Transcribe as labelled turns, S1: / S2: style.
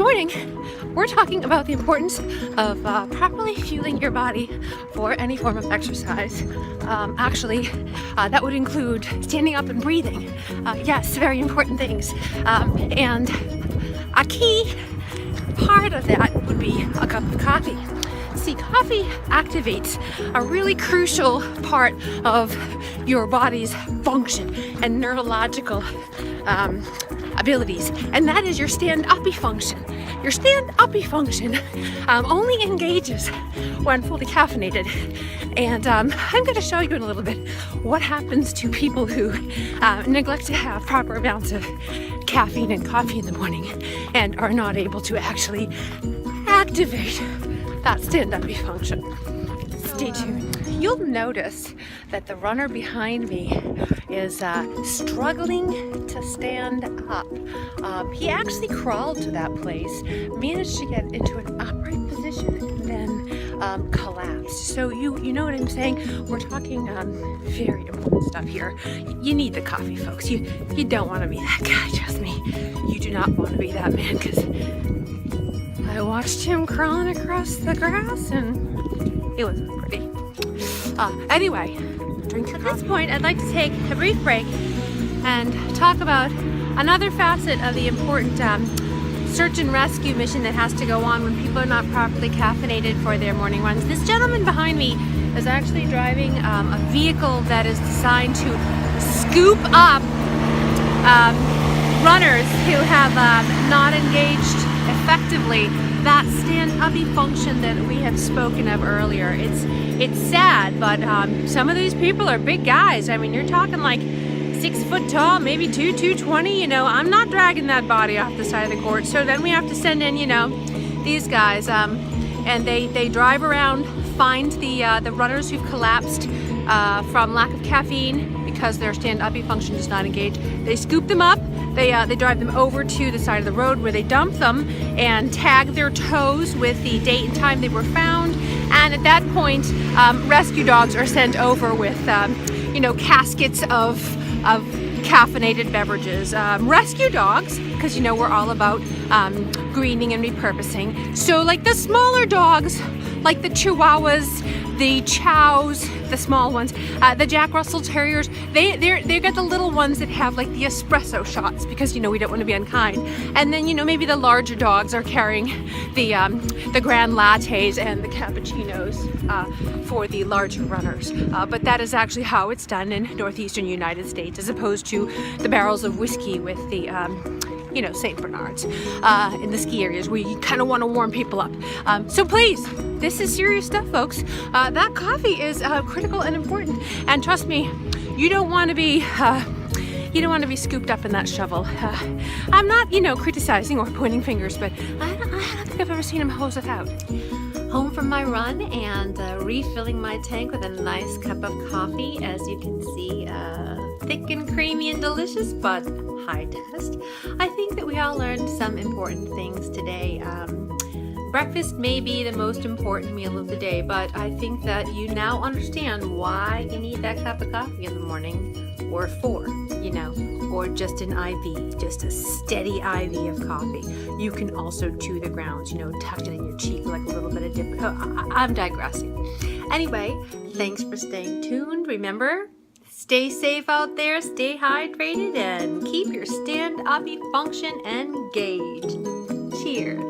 S1: morning, we're talking about the importance of properly fueling your body for any form of exercise. That would include standing up and breathing. Yes, very important things. And a key part of that would be a cup of coffee. See, coffee activates a really crucial part of your body's function and neurological abilities, and that is your stand-uppy function. Your stand-uppy function only engages when fully caffeinated, and I'm going to show you in a little bit what happens to people who neglect to have proper amounts of caffeine and coffee in the morning and are not able to actually activate that stand-uppy function. Stay tuned. You'll notice that the runner behind me is struggling to stand up. He actually crawled to that place, managed to get into an upright position, and then collapsed. So you know what I'm saying? We're talking very important stuff here. You need the coffee, folks. You don't want to be that guy, trust me. You do not want to be that man, because I watched him crawling across the grass and it wasn't pretty. Anyway, drink at this point, I'd like to take a brief break and talk about another facet of the important search and rescue mission that has to go on when people are not properly caffeinated for their morning runs. This gentleman behind me is actually driving a vehicle that is designed to scoop up runners who have not engaged effectively that stand-uppy function that we have spoken of earlier. It's sad, but some of these people are big guys. I mean, you're talking like 6 foot tall, maybe 220. You know, I'm not dragging that body off the side of the court. So then we have to send in, these guys, and they drive around, find the runners who've collapsed from lack of caffeine because their stand-uppy function does not engage. They scoop them up. They drive them over to the side of the road where they dump them and tag their toes with the date and time they were found. And at that point, rescue dogs are sent over with, caskets of caffeinated beverages. Rescue dogs, because we're all about greening and repurposing. So like the smaller dogs, like the Chihuahuas, the Chows, the small ones, the Jack Russell Terriers, they got the little ones that have like the espresso shots because we don't want to be unkind. And then maybe the larger dogs are carrying the grand lattes and the cappuccinos for the larger runners. But that is actually how it's done in northeastern United States, as opposed to the barrels of whiskey with the St. Bernards in the ski areas where you kind of want to warm people up. So please, this is serious stuff, folks. That coffee is critical and important. And trust me, you don't want to be scooped up in that shovel. I'm not, criticizing or pointing fingers, but I don't think I've ever seen him hose it out.
S2: Home from my run and refilling my tank with a nice cup of coffee. As you can see, thick and creamy and delicious, but high test. I think that we all learned some important things today. Breakfast may be the most important meal of the day, but I think that you now understand why you need that cup of coffee in the morning, or 4, or just an IV, just a steady IV of coffee. You can also chew the grounds, tuck it in your cheek like a little bit of dip. I'm digressing. Anyway, thanks for staying tuned. Remember, stay safe out there, stay hydrated, and keep your stand-uppy function engaged. Cheers.